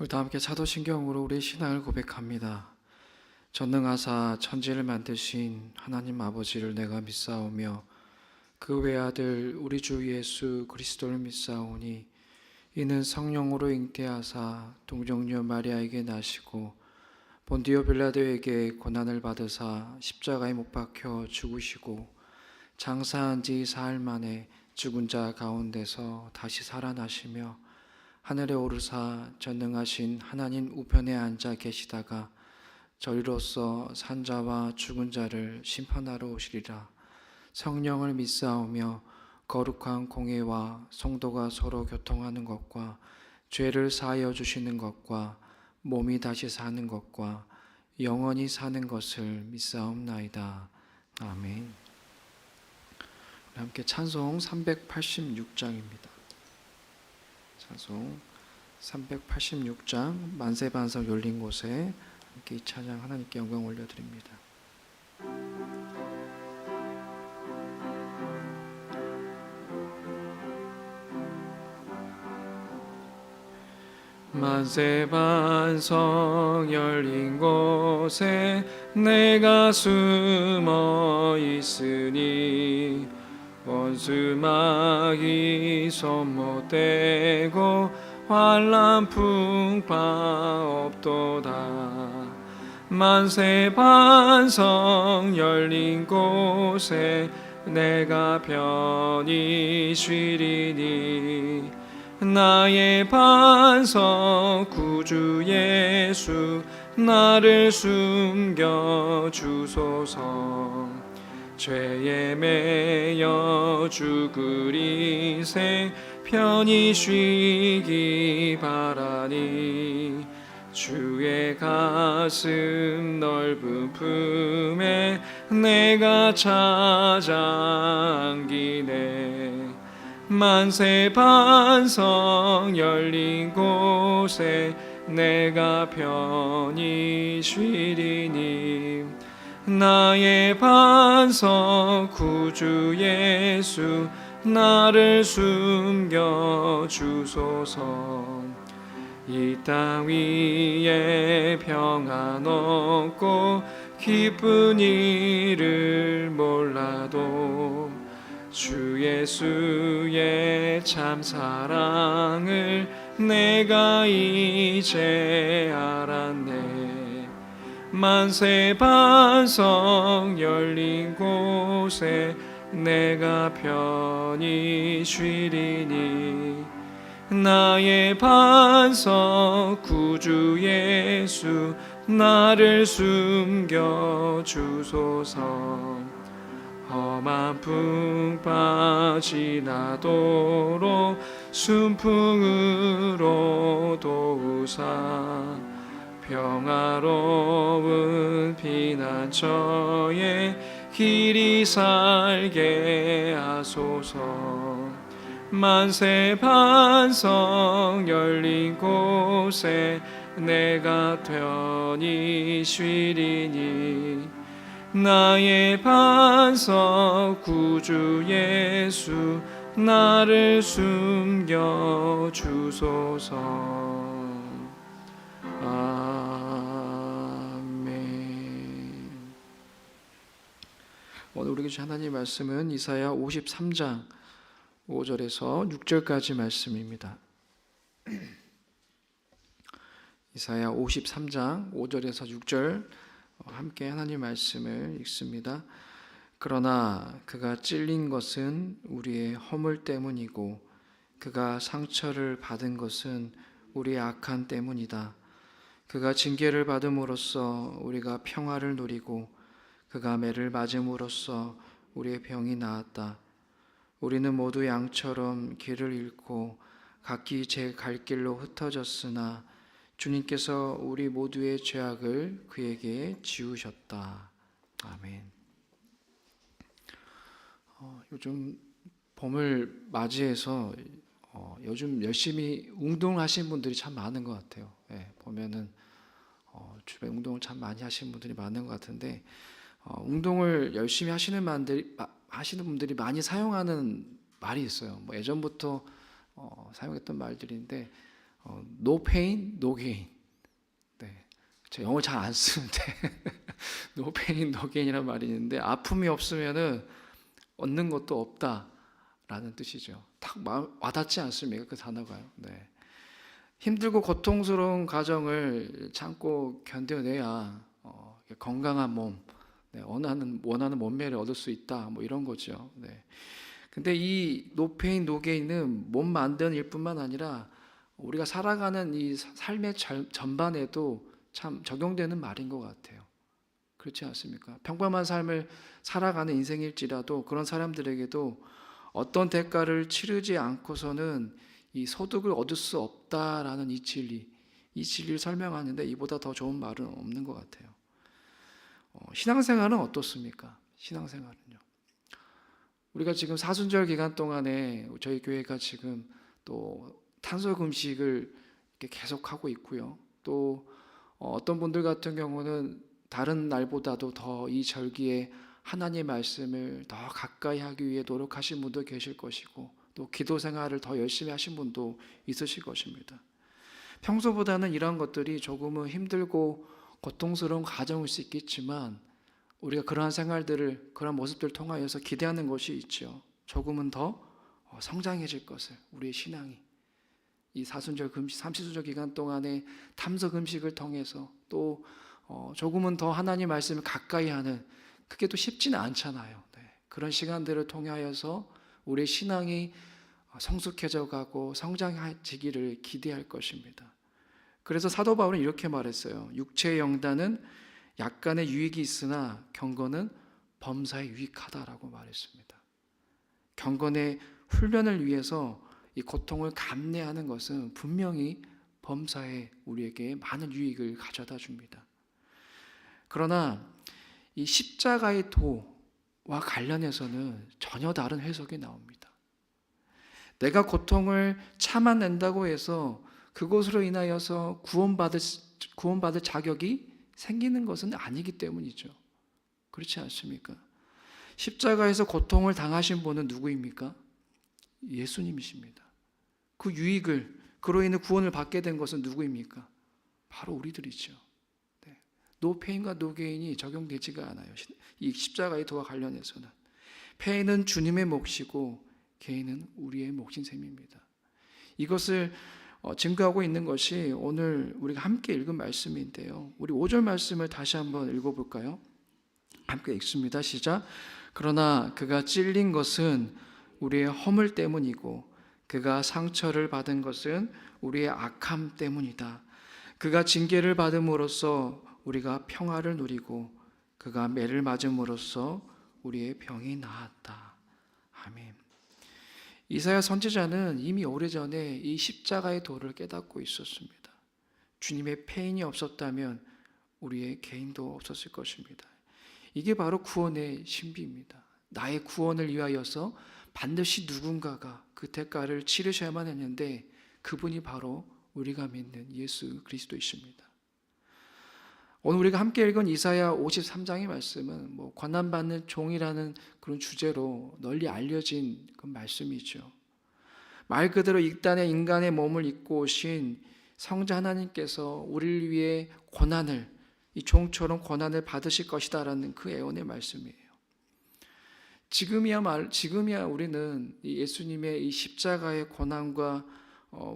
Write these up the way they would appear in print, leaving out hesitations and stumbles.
우리 다 함께 사도신경으로 우리의 신앙을 고백합니다. 전능하사 천지를 만드신 하나님 아버지를 내가 믿사오며 그 외아들 우리 주 예수 그리스도를 믿사오니 이는 성령으로 잉태하사 동정녀 마리아에게 나시고 본디오 빌라도에게 고난을 받으사 십자가에 못 박혀 죽으시고 장사한 지 사흘 만에 죽은 자 가운데서 다시 살아나시며 하늘에 오르사 전능하신 하나님 우편에 앉아 계시다가 저리로서 산자와 죽은 자를 심판하러 오시리라. 성령을 믿사오며 거룩한 공회와 성도가 서로 교통하는 것과 죄를 사하여 주시는 것과 몸이 다시 사는 것과 영원히 사는 것을 믿사옵나이다. 아멘. 함께 찬송 386장입니다. 찬송 386장 만세반석 열린 곳에 함께 이 찬양 하나님께 영광 올려드립니다. 만세반석 열린 곳에 내가 숨어 있으니 원수마귀 손 못 대고 환난 풍파 없도다. 만세반석 열린 곳에 내가 편히 쉬리니 나의 반석 구주 예수 나를 숨겨 주소서. 죄에 매여 죽으리 새 편히 쉬기 바라니 주의 가슴 넓은 품에 내가 찾아 안기네. 만세반석 열린 곳에 내가 편히 쉬리니 나의 반석 구주 예수 나를 숨겨 주소서. 이 땅 위에 평안 없고 기쁜 일을 몰라도 주 예수의 참 사랑을 내가 이제 알았네. 만세반석 열린 곳에 내가 편히 쉬리니 나의 반석 구주 예수 나를 숨겨 주소서. 험한 풍파 지나도록 순풍으로 도우사 평화로운 피난처에 길이 살게 하소서. 만세반석 열린 곳에 내가 편히 쉬리니 나의 반석 구주 예수 나를 숨겨 주소서. 아멘. 오늘 우리 주신 하나님 말씀은 이사야 53장 5절에서 6절까지 말씀입니다. 이사야 53장 5절에서 6절 함께 하나님 말씀을 읽습니다. 그러나 그가 찔린 것은 우리의 허물 때문이고 그가 상처를 받은 것은 우리의 악한 때문이다. 그가 징계를 받음으로써 우리가 평화를 누리고 그가 매를 맞음으로써 우리의 병이 나았다. 우리는 모두 양처럼 길을 잃고 각기 제 갈 길로 흩어졌으나 주님께서 우리 모두의 죄악을 그에게 지우셨다. 아멘. 요즘 봄을 맞이해서 요즘 열심히 운동하시는 분들이 참 많은 것 같아요. 보면은 주변에 운동을 참 많이 하시는 분들이 많은 것 같은데 운동을 열심히 하시는 분들이 많이 사용하는 말이 있어요. 뭐 예전부터 사용했던 말들인데 No pain, no gain. 네, 저 영어 잘 안 쓰는데 No pain, no gain이라는 말이 있는데 아픔이 없으면은 얻는 것도 없다라는 뜻이죠. 딱 와닿지 않습니까? 그 단어가요. 네. 힘들고 고통스러운 과정을 참고 견뎌내야 건강한 몸, 네, 원하는 몸매를 얻을 수 있다. 뭐 이런 거죠. 네. 근데 이 노페인 노게인은 몸 만드는 일뿐만 아니라 우리가 살아가는 이 삶의 전반에도 참 적용되는 말인 것 같아요. 그렇지 않습니까? 평범한 삶을 살아가는 인생일지라도 그런 사람들에게도 어떤 대가를 치르지 않고서는 이 소득을 얻을 수 없다라는 이 진리를 설명하는데 이보다 더 좋은 말은 없는 것 같아요. 신앙생활은 어떻습니까? 신앙생활은요. 우리가 지금 사순절 기간 동안에 저희 교회가 지금 또 탄소 금식을 이렇게 계속하고 있고요. 또 어떤 분들 같은 경우는 다른 날보다도 더 이 절기에 하나님의 말씀을 더 가까이 하기 위해 노력하신 분도 계실 것이고 또 기도 생활을 더 열심히 하신 분도 있으실 것입니다. 평소보다는 이런 것들이 조금은 힘들고 고통스러운 과정일 수 있겠지만 우리가 그러한 생활들을 그러한 모습들을 통하여서 기대하는 것이 있죠. 조금은 더 성장해질 것을 우리의 신앙이 이 사순절 금식, 삼시순절 기간 동안에 탐서 금식을 통해서 또 조금은 더 하나님 말씀을 가까이 하는 그게 또 쉽지는 않잖아요. 네. 그런 시간들을 통하여서 우리의 신앙이 성숙해져 가고 성장해지기를 기대할 것입니다. 그래서 사도 바울은 이렇게 말했어요. 육체의 영단은 약간의 유익이 있으나 경건은 범사에 유익하다라고 말했습니다. 경건의 훈련을 위해서 이 고통을 감내하는 것은 분명히 범사에 우리에게 많은 유익을 가져다 줍니다. 그러나 이 십자가의 도와 관련해서는 전혀 다른 해석이 나옵니다. 내가 고통을 참아낸다고 해서 그것으로 인하여서 구원받을 자격이 생기는 것은 아니기 때문이죠. 그렇지 않습니까? 십자가에서 고통을 당하신 분은 누구입니까? 예수님이십니다. 그 유익을, 그로 인해 구원을 받게 된 것은 누구입니까? 바로 우리들이죠. 네. 노페인과 노게인이 적용되지가 않아요. 이 십자가의 도와 관련해서는. 페인은 주님의 몫이고 게인은 우리의 몫인 셈입니다. 이것을 증거하고 있는 것이 오늘 우리가 함께 읽은 말씀인데요. 우리 5절 말씀을 다시 한번 읽어볼까요? 함께 읽습니다. 시작. 그러나 그가 찔린 것은 우리의 허물 때문이고 그가 상처를 받은 것은 우리의 악함 때문이다. 그가 징계를 받음으로써 우리가 평화를 누리고 그가 매를 맞음으로써 우리의 병이 나았다. 아멘. 이사야 선지자는 이미 오래전에 이 십자가의 도를 깨닫고 있었습니다. 주님의 페인이 없었다면 우리의 개인도 없었을 것입니다. 이게 바로 구원의 신비입니다. 나의 구원을 위하여서 반드시 누군가가 그 대가를 치르셔야만 했는데 그분이 바로 우리가 믿는 예수 그리스도이십니다. 오늘 우리가 함께 읽은 이사야 53장의 말씀은 고난받는 종이라는 그런 주제로 널리 알려진 그 말씀이죠. 말 그대로 이단의 인간의 몸을 입고 오신 성자 하나님께서 우리를 위해 고난을, 이 종처럼 고난을 받으실 것이다라는 그 예언의 말씀이에요. 지금이야 우리는 이 예수님의 이 십자가의 고난과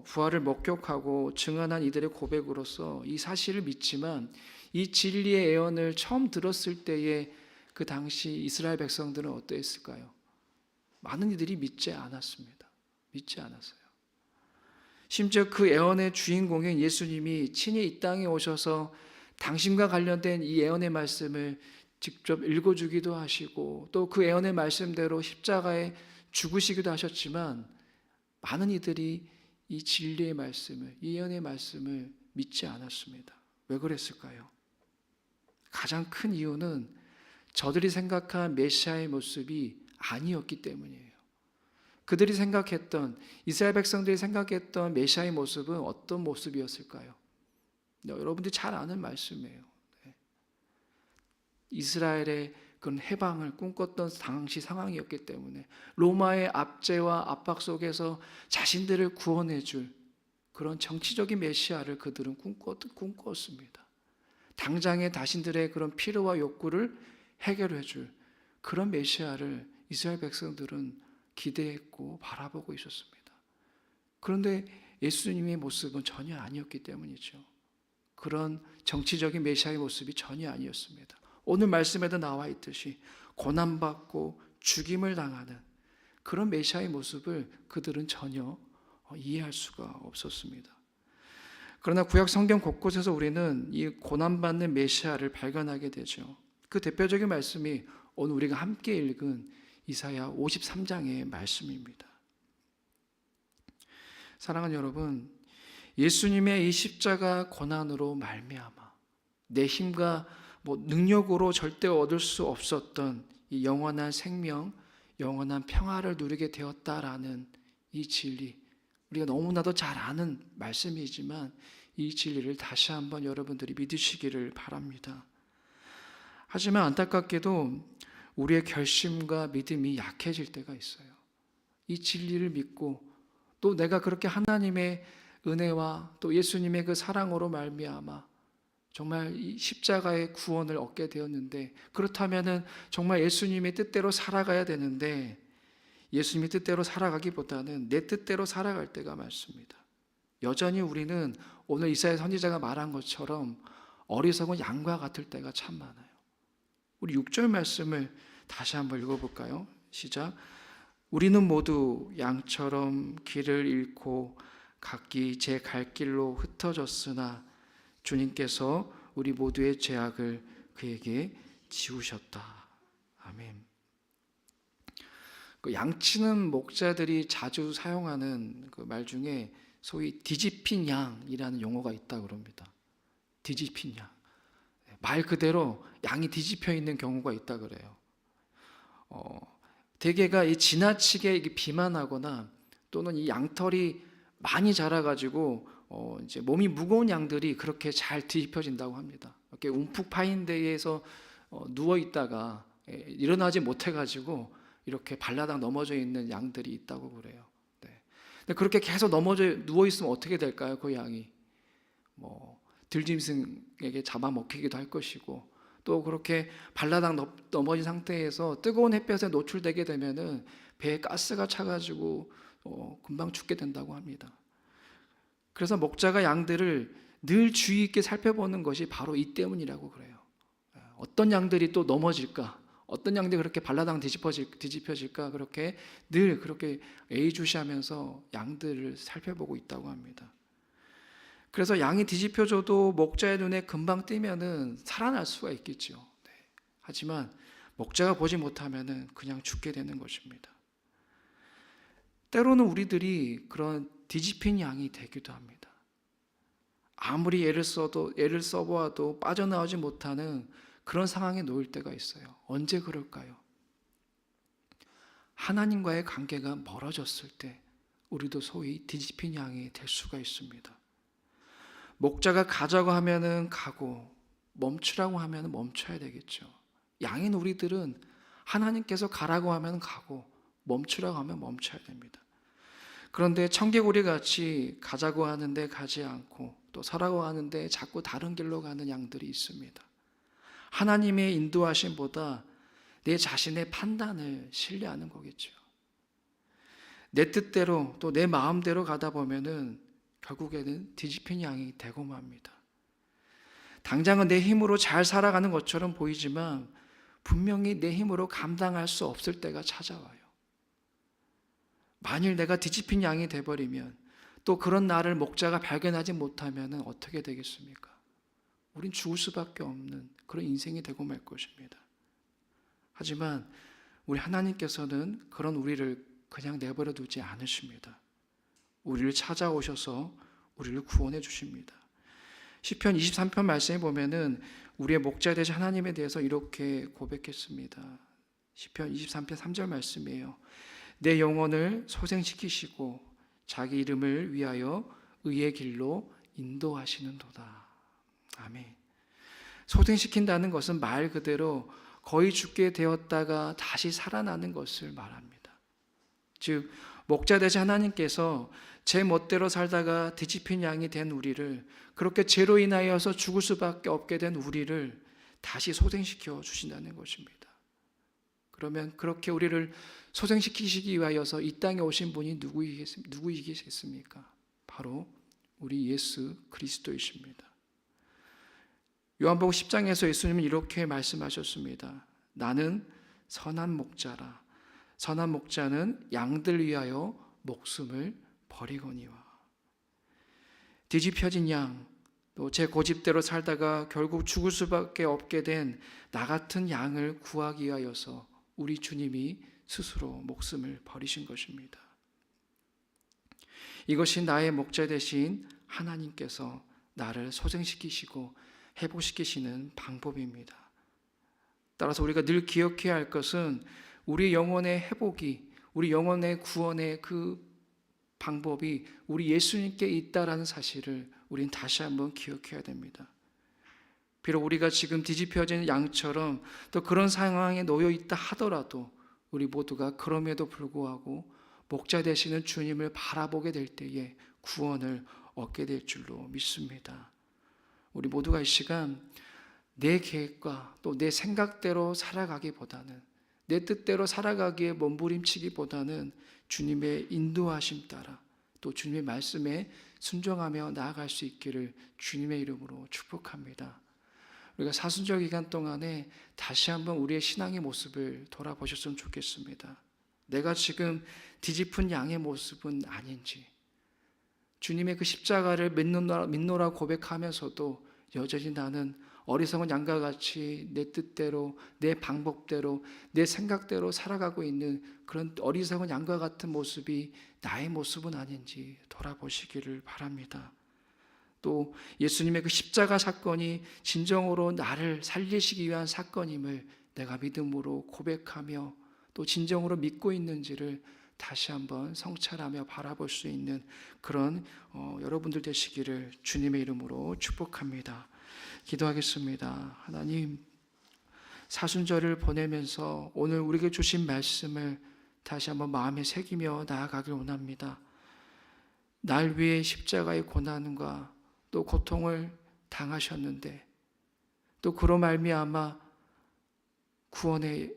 부활을 목격하고 증언한 이들의 고백으로서 이 사실을 믿지만 이 진리의 예언을 처음 들었을 때에 그 당시 이스라엘 백성들은 어떠했을까요? 많은 이들이 믿지 않았습니다. 믿지 않았어요. 심지어 그 예언의 주인공인 예수님이 친히 이 땅에 오셔서 당신과 관련된 이 예언의 말씀을 직접 읽어주기도 하시고 또 그 예언의 말씀대로 십자가에 죽으시기도 하셨지만 많은 이들이 이 진리의 말씀을, 이 예언의 말씀을 믿지 않았습니다. 왜 그랬을까요? 가장 큰 이유는 저들이 생각한 메시아의 모습이 아니었기 때문이에요. 그들이 생각했던, 이스라엘 백성들이 생각했던 메시아의 모습은 어떤 모습이었을까요? 여러분들이 잘 아는 말씀이에요. 이스라엘의 그런 해방을 꿈꿨던 당시 상황이었기 때문에 로마의 압제와 압박 속에서 자신들을 구원해 줄 그런 정치적인 메시아를 그들은 꿈꿨습니다. 당장의 자신들의 그런 필요와 욕구를 해결해 줄 그런 메시아를 이스라엘 백성들은 기대했고 바라보고 있었습니다. 그런데 예수님의 모습은 전혀 아니었기 때문이죠. 그런 정치적인 메시아의 모습이 전혀 아니었습니다. 오늘 말씀에도 나와 있듯이 고난받고 죽임을 당하는 그런 메시아의 모습을 그들은 전혀 이해할 수가 없었습니다. 그러나 구약 성경 곳곳에서 우리는 이 고난받는 메시아를 발견하게 되죠. 그 대표적인 말씀이 오늘 우리가 함께 읽은 이사야 53장의 말씀입니다. 사랑하는 여러분, 예수님의 이 십자가 고난으로 말미암아 내 힘과 능력으로 절대 얻을 수 없었던 이 영원한 생명, 영원한 평화를 누리게 되었다라는 이 진리, 우리가 너무나도 잘 아는 말씀이지만 이 진리를 다시 한번 여러분들이 믿으시기를 바랍니다. 하지만 안타깝게도 우리의 결심과 믿음이 약해질 때가 있어요. 이 진리를 믿고 또 내가 그렇게 하나님의 은혜와 또 예수님의 그 사랑으로 말미암아 정말 이 십자가의 구원을 얻게 되었는데, 그렇다면은 정말 예수님의 뜻대로 살아가야 되는데 예수님의 뜻대로 살아가기보다는 내 뜻대로 살아갈 때가 많습니다. 여전히 우리는 오늘 이사야 선지자가 말한 것처럼 어리석은 양과 같을 때가 참 많아요. 우리 6절 말씀을 다시 한번 읽어볼까요? 시작. 우리는 모두 양처럼 길을 잃고 각기 제 갈 길로 흩어졌으나 주님께서 우리 모두의 죄악을 그에게 지우셨다. 아멘. 그 양치는 목자들이 자주 사용하는 그 말 중에 소위 뒤집힌 양이라는 용어가 있다고 그럽니다. 뒤집힌 양. 말 그대로 양이 뒤집혀 있는 경우가 있다 그래요. 대개가 이 지나치게 비만하거나 또는 이 양털이 많이 자라가지고 이제 몸이 무거운 양들이 그렇게 잘 뒤집혀진다고 합니다. 이렇게 움푹 파인 데에서 누워 있다가 일어나지 못해가지고 이렇게 발라당 넘어져 있는 양들이 있다고 그래요. 네. 근데 그렇게 계속 누워 있으면 어떻게 될까요? 그 양이 들짐승에게 잡아먹히기도 할 것이고, 또 그렇게 발라당 넘어진 상태에서 뜨거운 햇볕에 노출되게 되면은 배에 가스가 차가지고 금방 죽게 된다고 합니다. 그래서 목자가 양들을 늘 주의 있게 살펴보는 것이 바로 이 때문이라고 그래요. 어떤 양들이 또 넘어질까? 어떤 양들이 그렇게 발라당 뒤집혀질까? 그렇게 늘 그렇게 예의주시하면서 양들을 살펴보고 있다고 합니다. 그래서 양이 뒤집혀져도 목자의 눈에 금방 띄면은 살아날 수가 있겠죠. 네. 하지만 목자가 보지 못하면은 그냥 죽게 되는 것입니다. 때로는 우리들이 그런 뒤집힌 양이 되기도 합니다. 아무리 애를 써보아도 빠져나오지 못하는 그런 상황에 놓일 때가 있어요. 언제 그럴까요? 하나님과의 관계가 멀어졌을 때 우리도 소위 뒤집힌 양이 될 수가 있습니다. 목자가 가자고 하면은 가고 멈추라고 하면 멈춰야 되겠죠. 양인 우리들은 하나님께서 가라고 하면 가고 멈추라고 하면 멈춰야 됩니다. 그런데 청개구리 같이 가자고 하는데 가지 않고 또 서라고 하는데 자꾸 다른 길로 가는 양들이 있습니다. 하나님의 인도하심보다 내 자신의 판단을 신뢰하는 거겠죠. 내 뜻대로 또 내 마음대로 가다 보면은 결국에는 뒤집힌 양이 되고 맙니다. 당장은 내 힘으로 잘 살아가는 것처럼 보이지만 분명히 내 힘으로 감당할 수 없을 때가 찾아와요. 만일 내가 뒤집힌 양이 돼버리면 또 그런 나를 목자가 발견하지 못하면 어떻게 되겠습니까? 우린 죽을 수밖에 없는 그런 인생이 되고 말 것입니다. 하지만 우리 하나님께서는 그런 우리를 그냥 내버려 두지 않으십니다. 우리를 찾아오셔서 우리를 구원해 주십니다. 시편 23편 말씀에 보면은 우리의 목자 되신 하나님에 대해서 이렇게 고백했습니다. 시편 23편 3절 말씀이에요. 내 영혼을 소생시키시고 자기 이름을 위하여 의의 길로 인도하시는도다. 아멘. 소생시킨다는 것은 말 그대로 거의 죽게 되었다가 다시 살아나는 것을 말합니다. 즉 목자 되신 하나님께서 제 멋대로 살다가 뒤집힌 양이 된 우리를, 그렇게 죄로 인하여서 죽을 수밖에 없게 된 우리를 다시 소생시켜 주신다는 것입니다. 그러면 그렇게 우리를 소생시키시기 위하여서 이 땅에 오신 분이 누구이겠습니까? 바로 우리 예수 그리스도이십니다. 요한복음 10장에서 예수님은 이렇게 말씀하셨습니다. 나는 선한 목자라. 선한 목자는 양들 위하여 목숨을 버리거니와. 뒤집혀진 양, 또 제 고집대로 살다가 결국 죽을 수밖에 없게 된 나 같은 양을 구하기 위하여서 우리 주님이 스스로 목숨을 버리신 것입니다. 이것이 나의 목자 되신 하나님께서 나를 소생시키시고 회복시키시는 방법입니다. 따라서 우리가 늘 기억해야 할 것은 우리 영혼의 회복이, 우리 영혼의 구원의 그 방법이 우리 예수님께 있다라는 사실을 우리는 다시 한번 기억해야 됩니다. 비록 우리가 지금 뒤집혀진 양처럼 또 그런 상황에 놓여 있다 하더라도 우리 모두가 그럼에도 불구하고 목자 되시는 주님을 바라보게 될 때에 구원을 얻게 될 줄로 믿습니다. 우리 모두가 이 시간 내 계획과 또 내 생각대로 살아가기보다는, 내 뜻대로 살아가기에 몸부림치기보다는 주님의 인도하심 따라 또 주님의 말씀에 순종하며 나아갈 수 있기를 주님의 이름으로 축복합니다. 우리가 사순절 기간 동안에 다시 한번 우리의 신앙의 모습을 돌아보셨으면 좋겠습니다. 내가 지금 뒤집은 양의 모습은 아닌지, 주님의 그 십자가를 믿노라 고백하면서도 여전히 나는 어리석은 양과 같이 내 뜻대로, 내 방법대로, 내 생각대로 살아가고 있는 그런 어리석은 양과 같은 모습이 나의 모습은 아닌지 돌아보시기를 바랍니다. 또 예수님의 그 십자가 사건이 진정으로 나를 살리시기 위한 사건임을 내가 믿음으로 고백하며 또 진정으로 믿고 있는지를 다시 한번 성찰하며 바라볼 수 있는 그런 여러분들 되시기를 주님의 이름으로 축복합니다. 기도하겠습니다. 하나님, 사순절을 보내면서 오늘 우리에게 주신 말씀을 다시 한번 마음에 새기며 나아가길 원합니다. 날 위해 십자가의 고난과 또 고통을 당하셨는데 또 그로 말미암아 구원의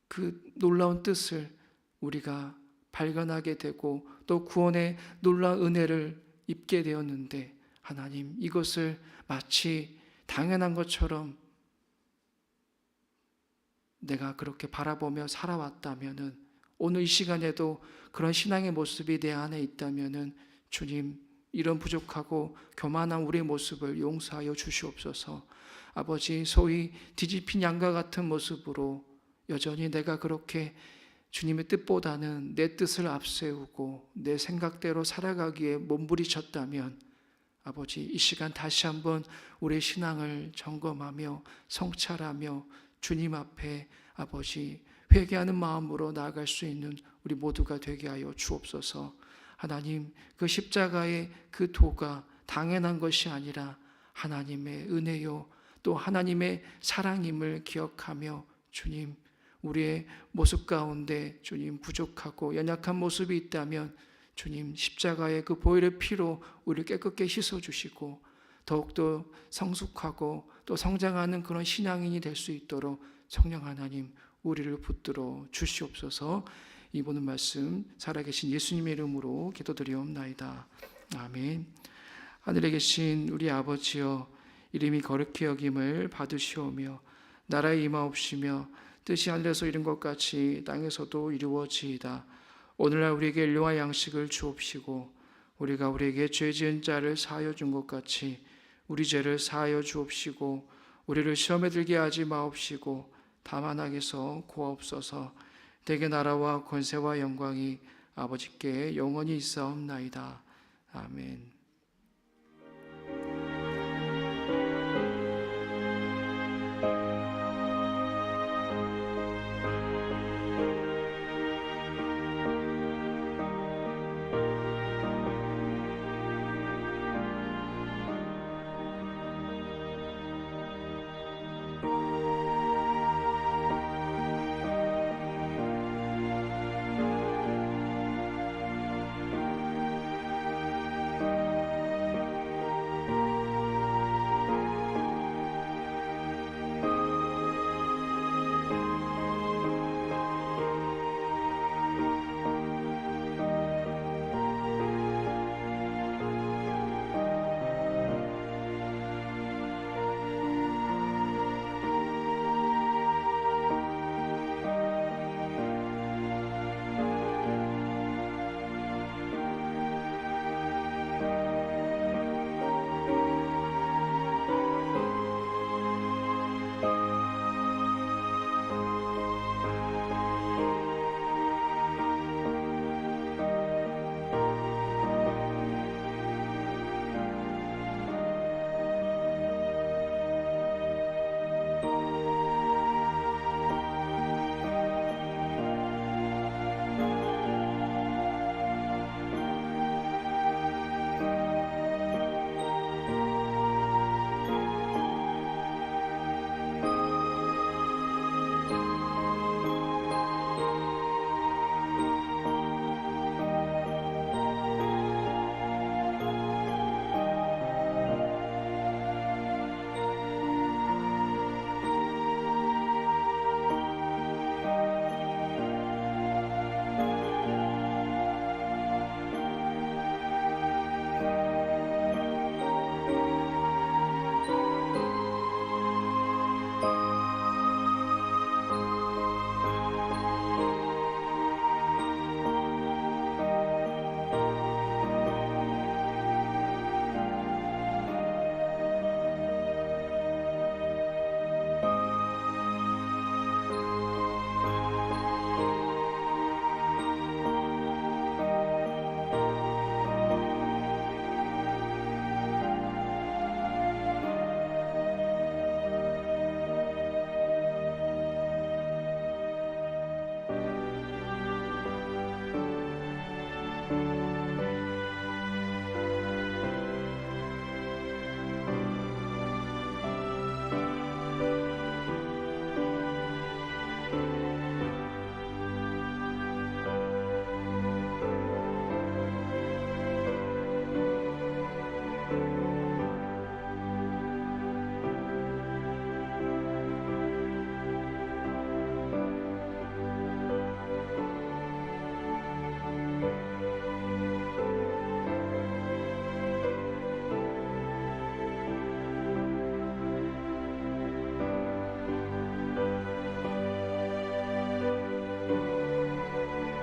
그 놀라운 뜻을 우리가 발견하게 되고 또 구원의 놀라운 은혜를 입게 되었는데, 하나님, 이것을 마치 당연한 것처럼 내가 그렇게 바라보며 살아왔다면은, 오늘 이 시간에도 그런 신앙의 모습이 내 안에 있다면은 주님, 이런 부족하고 교만한 우리의 모습을 용서하여 주시옵소서. 아버지, 소위 뒤집힌 양과 같은 모습으로 여전히 내가 그렇게 주님의 뜻보다는 내 뜻을 앞세우고 내 생각대로 살아가기에 몸부림쳤다면, 아버지, 이 시간 다시 한번 우리의 신앙을 점검하며 성찰하며 주님 앞에 아버지 회개하는 마음으로 나아갈 수 있는 우리 모두가 되게 하여 주옵소서. 하나님, 그 십자가의 그 도가 당연한 것이 아니라 하나님의 은혜요 또 하나님의 사랑임을 기억하며 주님, 우리의 모습 가운데 주님 부족하고 연약한 모습이 있다면 주님, 십자가의 그 보혈의 피로 우리를 깨끗게 씻어주시고 더욱더 성숙하고 또 성장하는 그런 신앙인이 될 수 있도록 성령 하나님 우리를 붙들어 주시옵소서. 이 보는 말씀 살아계신 예수님의 이름으로 기도드리옵나이다. 아멘. 하늘에 계신 우리 아버지여, 이름이 거룩히 여김을 받으시오며 나라에 임하옵시며 뜻이 하늘에서 이룬 것 같이 땅에서도 이루어지이다. 오늘날 우리에게 일용할 양식을 주옵시고 우리가 우리에게 죄 지은 자를 사하여 준 것 같이 우리 죄를 사하여 주옵시고 우리를 시험에 들게 하지 마옵시고 다만 악에서 구하옵소서. 대개 나라와 권세와 영광이 아버지께 영원히 있사옵나이다. 아멘.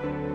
아멘.